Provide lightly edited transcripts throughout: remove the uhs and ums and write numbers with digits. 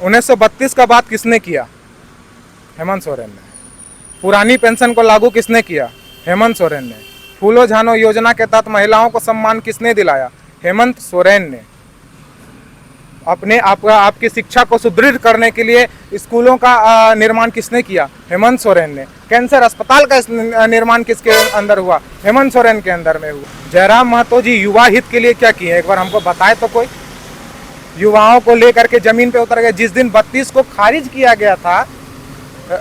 1932 का बात किसने किया? हेमंत सोरेन ने। पुरानी पेंशन को लागू किसने किया? हेमंत सोरेन ने। फूलो झानो योजना के तहत महिलाओं को सम्मान किसने दिलाया? हेमंत सोरेन ने। आपकी शिक्षा को सुदृढ़ करने के लिए स्कूलों का निर्माण किसने किया? हेमंत सोरेन ने। कैंसर अस्पताल का निर्माण किसके अंदर हुआ? हेमंत सोरेन के अंदर में हुआ। जयराम महतो जी युवा हित के लिए क्या किए, एक बार हमको बताए तो कोई। युवाओं को लेकर के जमीन पे उतर गए। जिस दिन 32 को खारिज किया गया था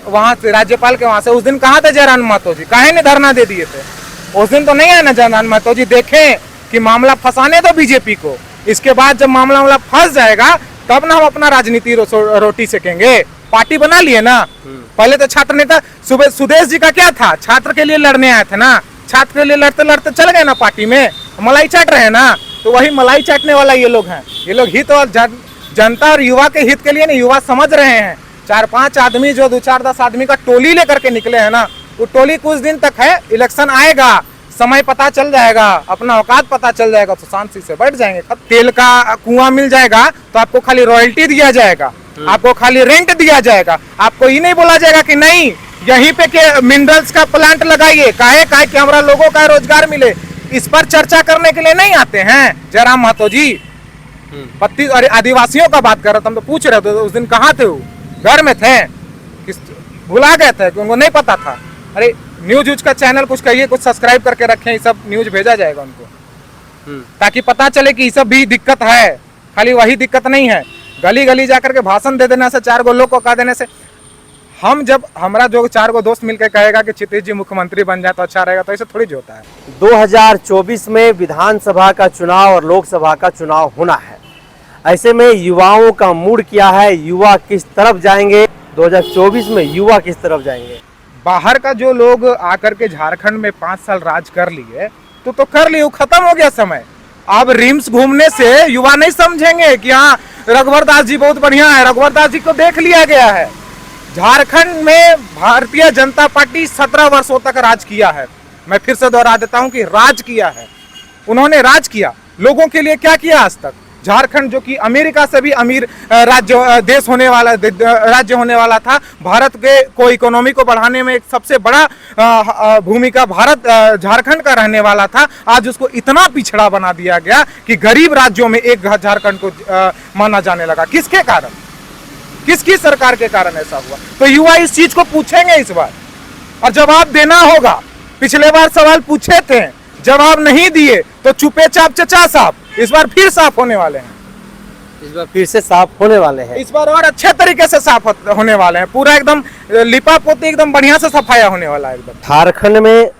वहां से राज्यपाल के वहां से, उस दिन कहाँ थे जयराम महतो जी? काहे ने धरना दे दिए थे? उस दिन तो नहीं आए ना जयराम महतो जी। देखें कि मामला फंसाने दो बीजेपी को, इसके बाद जब मामला फंस जाएगा तब ना हम अपना राजनीति रोटी सेकेंगे। पार्टी बना लिए ना। पहले तो छात्र नेता सुदेश जी का क्या था? छात्र के लिए लड़ने आए थे ना। छात्र के लिए लड़ते लड़ते चल गए ना पार्टी में, मलाई चाट रहे हैं ना। तो वही मलाई चाटने वाला ये लोग हैं। ये लोग हित और जनता और युवा के हित के लिए नहीं, युवा समझ रहे हैं। 4-5 आदमी जो 2-4-10 आदमी का टोली लेकर के निकले हैं ना, वो टोली कुछ दिन तक है। इलेक्शन आएगा, समय पता चल जाएगा, अपना औकात पता चल जाएगा तो शांति से बैठ जाएंगे। तेल का कुआं मिल जाएगा तो आपको खाली रॉयल्टी दिया जाएगा, आपको खाली रेंट दिया जाएगा। आपको ये नहीं बोला जाएगा कि नहीं यहीं पे के मिनरल्स का प्लांट लगाइए, काहे कि हमारा लोगों का रोजगार मिले। इस पर चर्चा करने के लिए नहीं आते हैं जयराम महतो जी। 32 और आदिवासियों का बात कर रहे थे, हम तो पूछ रहे थे उस दिन कहाँ थे? वो घर में थे, भुला गए थे, उनको नहीं पता था। अरे न्यूज का चैनल कुछ कहिए, कुछ सब्सक्राइब करके रखें, ये सब न्यूज भेजा जाएगा उनको, ताकि पता चले कि ये सब भी दिक्कत है। खाली वही दिक्कत नहीं है। गली गली जाकर के भाषण दे देने से, 4 लोग को कह देने से, हम जब हमारा जो 4 दोस्त मिलकर कहेगा कि क्षितिज जी मुख्यमंत्री बन जाए तो अच्छा रहेगा, तो ऐसे थोड़ी जो होता है। 2024 में विधानसभा का चुनाव और लोकसभा का चुनाव होना है। ऐसे में युवाओं का मूड क्या है? युवा किस तरफ जाएंगे? 2024 में युवा किस तरफ जाएंगे? बाहर का जो लोग आकर के झारखंड में 5 साल राज कर लिए तो कर लिए, खत्म हो गया समय। अब रिम्स घूमने से युवा नहीं समझेंगे कि हाँ रघुवर दास जी बहुत बढ़िया है। रघुवर दास जी को देख लिया गया है। झारखंड में भारतीय जनता पार्टी 17 वर्षों तक राज किया है। मैं फिर से दोहरा देता हूं कि राज किया है। उन्होंने राज किया, लोगों के लिए क्या किया आज तक? झारखंड जो कि अमेरिका से भी अमीर देश होने वाला राज्य होने वाला था, भारत के को इकोनॉमी को बढ़ाने में एक सबसे बड़ा भूमिका भारत झारखंड का रहने वाला था। आज उसको इतना पिछड़ा बना दिया गया कि गरीब राज्यों में एक झारखंड को माना जाने लगा। किसके कारण? किसकी सरकार के कारण ऐसा हुआ? तो युवा इस चीज को पूछेंगे इस बार, और जवाब देना होगा। पिछले बार सवाल पूछे थे, जवाब नहीं दिए तो चुपे चाप चचा साहब इस बार फिर साफ होने वाले हैं। इस बार फिर से साफ होने वाले हैं। इस बार और अच्छे तरीके से साफ होने वाले हैं। पूरा एकदम लिपा पोती एकदम बढ़िया से सफाया होने वाला है एकदम। झारखंड में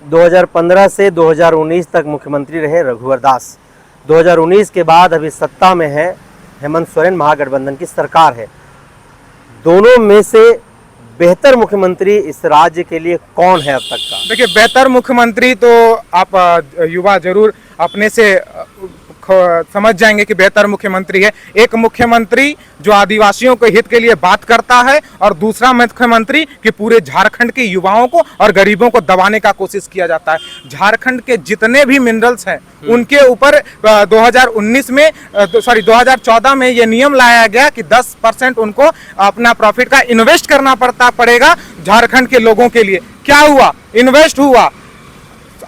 2015 से 2019 तक मुख्यमंत्री रहे रघुवर दास। 2019 के बाद अभी सत्ता में है हेमंत सोरेन, महागठबंधन की सरकार है। दोनों में से बेहतर मुख्यमंत्री इस राज्य के लिए कौन है अब तक का? देखिए, बेहतर मुख्यमंत्री तो आप युवा जरूर अपने से समझ जाएंगे कि बेहतर मुख्यमंत्री है। एक मुख्यमंत्री जो आदिवासियों के हित के लिए बात करता है, और दूसरा मुख्यमंत्री कि पूरे झारखंड के युवाओं को और गरीबों को दबाने का कोशिश किया जाता है। झारखंड के जितने भी मिनरल्स हैं उनके ऊपर 2014 में ये नियम लाया गया कि 10% उनको अपना प्रॉफिट का इन्वेस्ट करना पड़ेगा झारखंड के लोगों के लिए। क्या हुआ? इन्वेस्ट हुआ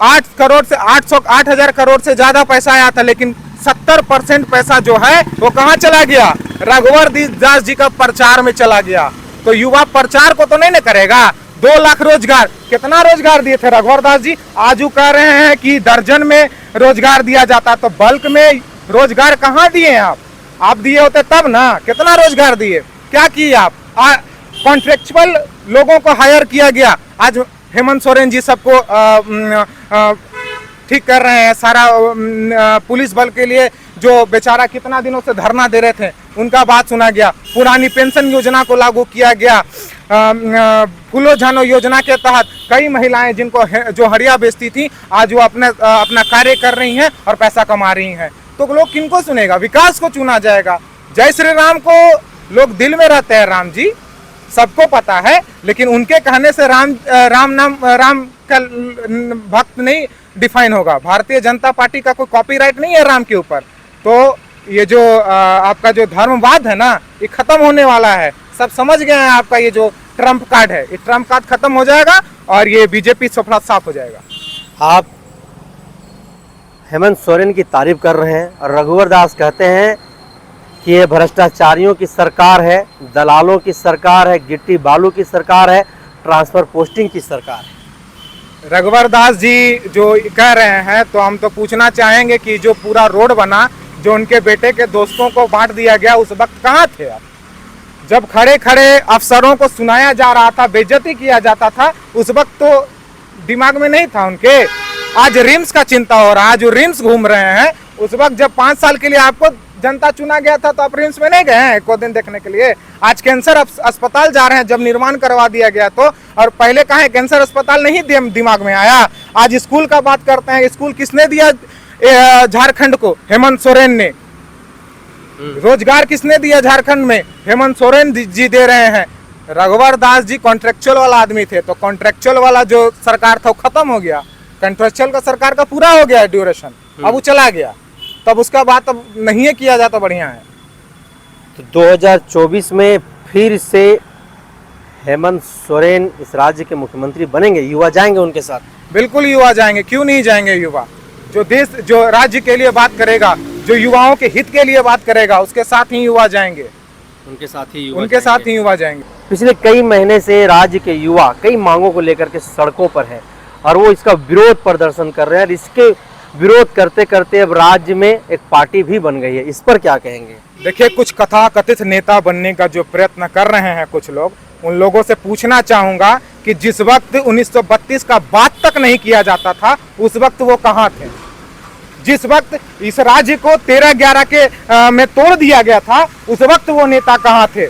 8,000 करोड़ से ज्यादा पैसा आया था, लेकिन 70% पैसा जो है वो कहाँ चला गया? रघुवर दास जी का प्रचार में चला गया। तो युवा प्रचार को तो नहीं न करेगा। 2 लाख रोजगार, कितना रोजगार दिए थे रघुवर दास जी? आज वो कह रहे हैं कि दर्जन में रोजगार दिया जाता, तो बल्क में रोजगार कहाँ दिए आप दिए होते तब ना। कितना रोजगार दिए? क्या किए आप? कॉन्ट्रेक्चुअल लोगों को हायर किया गया। आज हेमंत सोरेन जी सबको ठीक कर रहे हैं। सारा पुलिस बल के लिए जो बेचारा कितना दिनों से धरना दे रहे थे उनका बात सुना गया। पुरानी पेंशन योजना को लागू किया गया। फूलो झानो योजना के तहत कई महिलाएं जिनको जो हड़िया बेचती थी आज वो अपना कार्य कर रही हैं और पैसा कमा रही हैं। तो लोग किनको सुनेगा? विकास को चुना जाएगा। जय श्री राम को लोग दिल में रहते हैं, राम जी सबको पता है, लेकिन उनके कहने से राम का भक्त नहीं डिफाइन होगा। भारतीय जनता पार्टी का कोई कॉपीराइट नहीं है राम के ऊपर। तो ये जो आपका जो धर्मवाद है ना, ये खत्म होने वाला है। सब समझ गए हैं आपका ये जो ट्रम्प कार्ड है, ये ट्रम्प कार्ड खत्म हो जाएगा और ये बीजेपी सफड़ा साफ हो जाएगा। आप हेमंत सोरेन की तारीफ कर रहे हैं और रघुवर दास कहते हैं कि ये भ्रष्टाचारियों की सरकार है, दलालों की सरकार है, गिट्टी बालू की सरकार है, ट्रांसफर पोस्टिंग की सरकार है। रघुवर दास जी जो कह रहे हैं, तो हम तो पूछना चाहेंगे कि जो पूरा रोड बना, जो उनके बेटे के दोस्तों को बांट दिया गया, उस वक्त कहाँ थे आप? जब खड़े खड़े अफसरों को सुनाया जा रहा था, बेइज्जती किया जाता था, उस वक्त तो दिमाग में नहीं था उनके। आज रिम्स का चिंता हो रहा है, जो रिम्स घूम रहे हैं, उस वक्त जब 5 साल के लिए आपको जनता चुना गया था तो आप रिम्स में नहीं गए हैं एक दिन देखने के लिए। आज कैंसर अस्पताल जा रहे हैं, जब निर्माण करवा दिया गया तो, और पहले कहा है कैंसर अस्पताल नहीं दिमाग में आया। आज स्कूल का बात करते हैं, स्कूल किसने दिया झारखंड को? हेमंत सोरेन ने। रोजगार किसने दिया झारखंड में? हेमंत सोरेन जी दे रहे हैं। रघुवर दास जी कॉन्ट्रेक्चुअल वाला आदमी थे, तो कॉन्ट्रेक्चुअल वाला जो सरकार था वो खत्म हो गया। कॉन्ट्रेक्चुअल का सरकार का पूरा हो गया है ड्यूरेशन, अब वो चला गया, तब उसका बात अब नहीं है किया जाता, बढ़िया है। तो 2024 में फिर से हेमंत सोरेन इस राज्य के मुख्यमंत्री बनेंगे, युवा जाएंगे उनके साथ? बिल्कुल युवा जाएंगे, क्यों नहीं जाएंगे युवा? जो देश, जो राज्य के लिए बात करेगा, जो युवाओं के हित के लिए बात करेगा, उसके साथ ही युवा जाएंगे, उनके साथ ही युवा जाएंगे। पिछले कई महीने से राज्य के युवा कई मांगों को लेकर के सड़कों पर है और वो इसका विरोध प्रदर्शन कर रहे हैं और इसके विरोध करते करते अब राज्य में एक पार्टी भी बन गई है। इस पर क्या कहेंगे? देखिए, कुछ कथाकथित नेता बनने का जो प्रयत्न कर रहे हैं कुछ लोग, उन लोगों से पूछना चाहूंगा कि जिस वक्त 1932 का बात तक नहीं किया जाता था, उस वक्त वो कहाँ थे? जिस वक्त इस राज्य को 13-11 के में तोड़ दिया गया था, उस वक्त वो नेता कहाँ थे?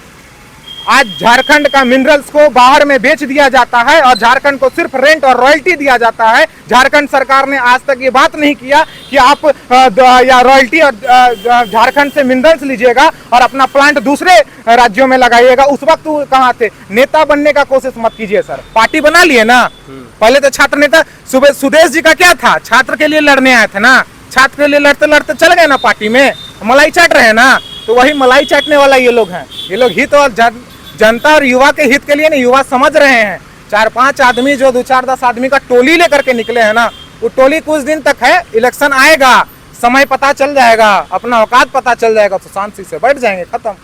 आज झारखंड का मिनरल्स को बाहर में बेच दिया जाता है और झारखंड को सिर्फ रेंट और रॉयल्टी दिया जाता है। झारखंड सरकार ने आज तक ये बात नहीं किया कि आप या रॉयल्टी और झारखंड से मिनरल्स लीजिएगा और अपना प्लांट दूसरे राज्यों में लगाइएगा। उस वक्त वो कहाँ थे? नेता बनने का कोशिश मत कीजिए सर, पार्टी बना लिए ना। पहले तो छात्र नेता सुदेश जी का क्या था? छात्र के लिए लड़ने आए थे ना, छात्र के लिए लड़ते लड़ते चल गए ना पार्टी में, मलाई चाट रहे हैं ना। तो वही मलाई चाटने वाला ये लोग हैं। ये लोग हित और जनता और युवा के हित के लिए नहीं, युवा समझ रहे हैं। 4-5 आदमी जो 2-4-10 आदमी का टोली लेकर के निकले हैं ना, वो टोली कुछ दिन तक है, इलेक्शन आएगा, समय पता चल जाएगा, अपना औकात पता चल जाएगा, तो शांति से बैठ जाएंगे, खत्म।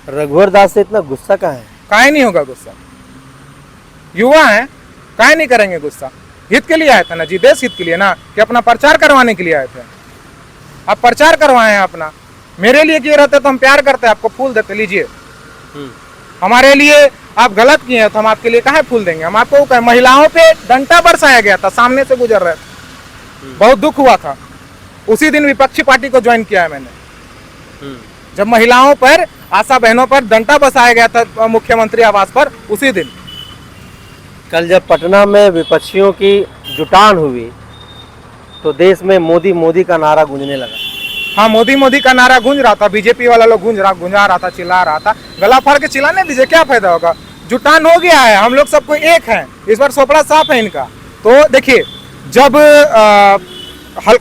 रघुवर दास से इतना गुस्सा कहाँ है? काहे नहीं होगा गुस्सा? युवा है, काहे नहीं करेंगे गुस्सा? हित के लिए आए थे ना जी, देश हित के लिए ना, कि अपना प्रचार करवाने के लिए आए थे। आप प्रचार करवाए हैं अपना। मेरे लिए किए रहते तो हम प्यार करते, आपको फूल देते, लीजिए। हमारे लिए आप गलत किए हैं तो हम आपके लिए काहे फूल देंगे? हम आपको महिलाओं पे डंडा बरसाया गया था, सामने से गुजर रहे थे, बहुत दुख हुआ था। उसी दिन विपक्षी पार्टी को ज्वाइन किया है मैंने, जब महिलाओं पर, आशा बहनों पर डंडा बरसाया गया था मुख्यमंत्री आवास पर, उसी दिन। कल जब पटना में विपक्षियों की जुटान हुई तो देश में मोदी मोदी का नारा गूंजने लगा। हाँ, मोदी मोदी का नारा गूंज रहा था, बीजेपी वाला लोग गुंजा रहा था, चिल्ला रहा था। गला फाड़ के चिल्लाने दीजिए, क्या फायदा होगा? जुटान हो गया है, हम लोग सबको एक हैं, इस बार सोपड़ा साफ है इनका। तो देखिए, जब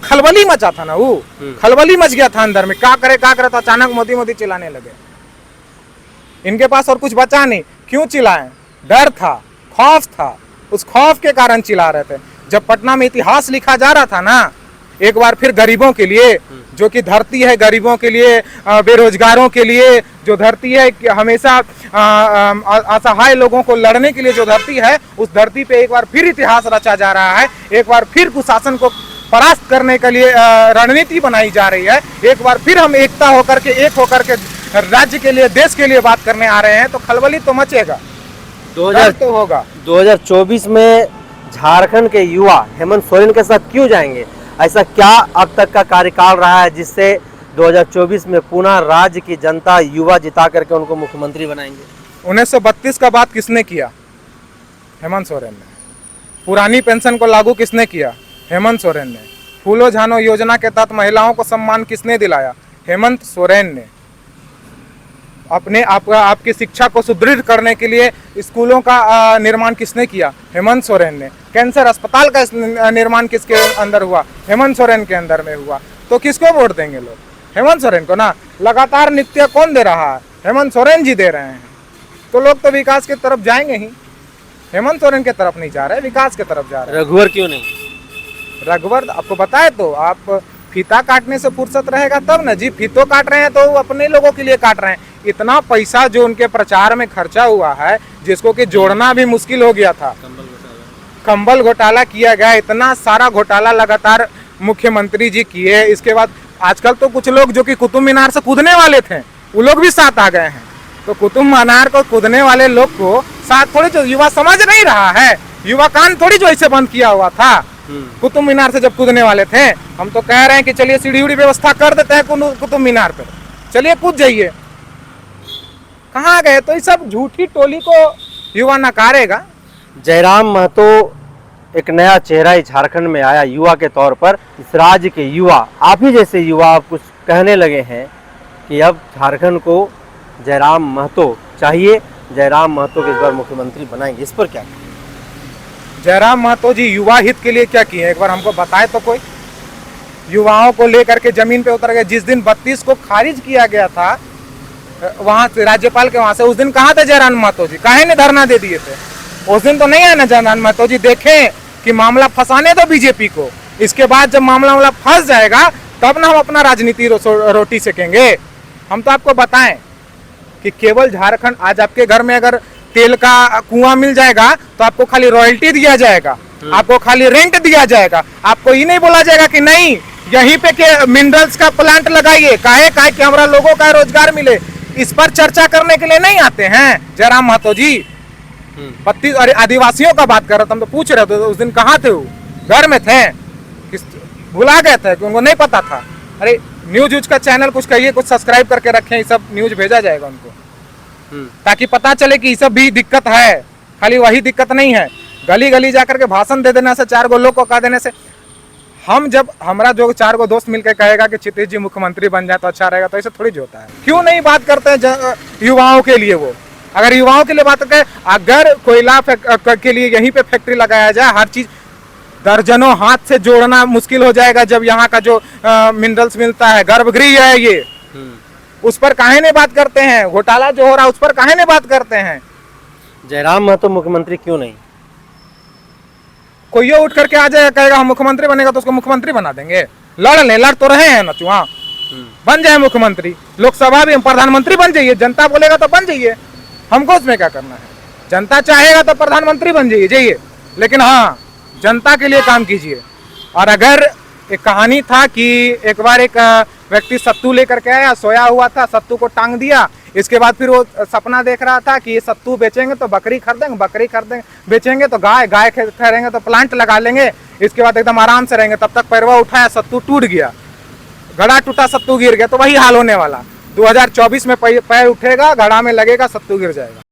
खलबली मचा था ना, वो खलबली मच गया था अंदर में, क्या करे तो अचानक मोदी मोदी चिल्लाने लगे। इनके पास और कुछ बचा नहीं, क्यों चिल्लाएं? डर था, खौफ था, उस खौफ के कारण चिल्ला रहे थे। जब पटना में इतिहास लिखा जा रहा था ना, एक बार फिर गरीबों के लिए, जो कि धरती है गरीबों के लिए, बेरोजगारों के लिए, जो धरती है हमेशा असहाय लोगों को लड़ने के लिए जो धरती है, उस धरती पे एक बार फिर इतिहास रचा जा रहा है। एक बार फिर कुशासन को परास्त करने के लिए रणनीति बनाई जा रही है। एक बार फिर हम एकता होकर के, एक होकर के राज्य के लिए, देश के लिए बात करने आ रहे हैं, तो खलबली तो मचेगा, 2000 तो होगा। 2024 में झारखंड के युवा हेमंत सोरेन के साथ क्यों जाएंगे? ऐसा क्या अब तक का कार्यकाल रहा है जिससे 2024 में पुनः राज्य की जनता युवा जिता करके उनको मुख्यमंत्री बनाएंगे? 1932 का बात किसने किया? हेमंत सोरेन ने। पुरानी पेंशन को लागू किसने किया? हेमंत सोरेन ने। फूलो झानो योजना के तहत महिलाओं को सम्मान किसने दिलाया? हेमंत सोरेन ने। आपकी शिक्षा को सुदृढ़ करने के लिए स्कूलों का निर्माण किसने किया? हेमंत सोरेन ने। कैंसर अस्पताल का निर्माण किसके अंदर हुआ? हेमंत सोरेन के अंदर में हुआ। तो किसको वोट देंगे लोग? हेमंत सोरेन को ना, लगातार नित्य कौन दे रहा है? हेमंत सोरेन जी दे रहे हैं। तो लोग तो विकास की तरफ जाएंगे ही, हेमंत सोरेन की तरफ नहीं जा रहे, विकास की तरफ जा रहे हैं। रघुवर क्यों नहीं? रघुवर आपको बताए तो, आप फीता काटने से फुर्सत रहेगा तब ना जी। फीतो काट रहे हैं तो वो अपने लोगों के लिए काट रहे हैं। इतना पैसा जो उनके प्रचार में खर्चा हुआ है, जिसको कि जोड़ना भी मुश्किल हो गया था। कंबल घोटाला किया गया, इतना सारा घोटाला लगातार मुख्यमंत्री जी किए। इसके बाद आजकल तो कुछ लोग जो कि कुतुब मीनार से कूदने वाले थे, वो लोग भी साथ आ गए हैं। तो कुतुब मीनार को कूदने वाले लोग को साथ थोड़ी, जो युवा समझ नहीं रहा है, युवा कान थोड़ी जो ऐसे बंद किया हुआ था कुतुब मीनार से जब कूदने वाले थे। हम तो कह रहे हैं कि चलिए सीढ़ी उड़ी व्यवस्था कर देते हैं कुतुब मीनार पर, चलिए कूद जाइए। कहाँ गए? तो ये सब झूठी टोली को युवा नकारेगा। जयराम महतो एक नया चेहरा ही झारखंड में आया युवा के तौर पर। इस राज्य के युवा, आप ही जैसे युवा, अब कुछ कहने लगे हैं कि अब झारखंड को जयराम महतो चाहिए, जयराम महतो के इस बार मुख्यमंत्री बनाएंगे। इस पर क्या? जयराम महतो जी युवा हित के लिए क्या किए, एक बार हमको बताए तो कोई। युवाओं को लेकर के जमीन पे उतर गए। जिस दिन 32 को खारिज किया गया था वहां से, राज्यपाल के वहां से, उस दिन कहाँ थे जयराम महतो जी? काहे ने धरना दे दिए थे? उस दिन तो नहीं है ना जयराम महतो जी। देखें कि मामला फंसाने दो बीजेपी को, इसके बाद जब मामला फंस जाएगा तब ना हम अपना राजनीति रोटी सेकेंगे। हम तो आपको बताएं कि केवल झारखंड, आज आपके घर में अगर तेल का कुआं मिल जाएगा तो आपको खाली रॉयल्टी दिया जाएगा, आपको खाली रेंट दिया जाएगा। आपको ये नहीं बोला जाएगा कि नहीं यहीं पे के मिनरल्स का प्लांट लगाइए, काहे कि हमारा लोगों का रोजगार मिले। इस पर चर्चा करने के लिए नहीं आते हैं जयराम महतो जी। पत्ती और आदिवासियों का बात कर रहे थे, हम तो पूछ रहे थे उस दिन कहाँ थे वो? घर में थे, भुला गए थे कि उनको नहीं पता था? अरे न्यूज का चैनल कुछ कहिए, कुछ सब्सक्राइब करके रखें, ये सब न्यूज भेजा जाएगा उनको, ताकि पता चले कि ये सब भी दिक्कत है, खाली वही दिक्कत नहीं है। गली गली जाकर के भाषण दे देने से, 4 गो लोग को कह देने से, हम जब हमारा जो 4 गो दोस्त मिलकर कहेगा कि क्षितिज जी मुख्यमंत्री बन जाए तो अच्छा रहेगा, तो ऐसे थोड़ी जो होता है। क्यों नहीं बात करते हैं युवाओं के लिए? वो अगर युवाओं के लिए बात करते हैं, अगर कोयला के लिए यहीं पे फैक्ट्री लगाया जाए, हर चीज दर्जनों हाथ से जोड़ना मुश्किल हो जाएगा। जब यहाँ का जो मिनरल्स मिलता है, गर्भगृह है ये, उस पर काहे नहीं बात करते हैं? घोटाला जो हो रहा है उस पर काहे नहीं बात करते हैं? जयराम महतो मुख्यमंत्री क्यों नहीं? कोई उठ करके आ जाएगा, कहेगा हम मुख्यमंत्री बनेगा तो उसको मुख्यमंत्री बना देंगे। लड़ तो रहे हैं ना चुहा, बन जाए मुख्यमंत्री। लोकसभा भी प्रधानमंत्री बन जाइए, जनता बोलेगा तो बन जाइए, हमको उसमें क्या करना है? जनता चाहेगा तो प्रधानमंत्री बन जाइए, लेकिन हाँ जनता के लिए काम कीजिए। और अगर एक कहानी था कि एक बार एक व्यक्ति सत्तू लेकर के आया, सोया हुआ था, सत्तू को टांग दिया। इसके बाद फिर वो सपना देख रहा था कि ये सत्तू बेचेंगे तो बकरी खरीदेंगे, बकरी खरीदेंगे, बेचेंगे तो गाय, गाय खरीदेंगे तो प्लांट लगा लेंगे, इसके बाद एकदम आराम से रहेंगे। तब तक पैरवा उठाया, सत्तू टूट गया, घड़ा टूटा, सत्तू गिर गया। तो वही हाल होने वाला। 2024 में पैर उठेगा, घड़ा में लगेगा, सत्तू गिर जाएगा।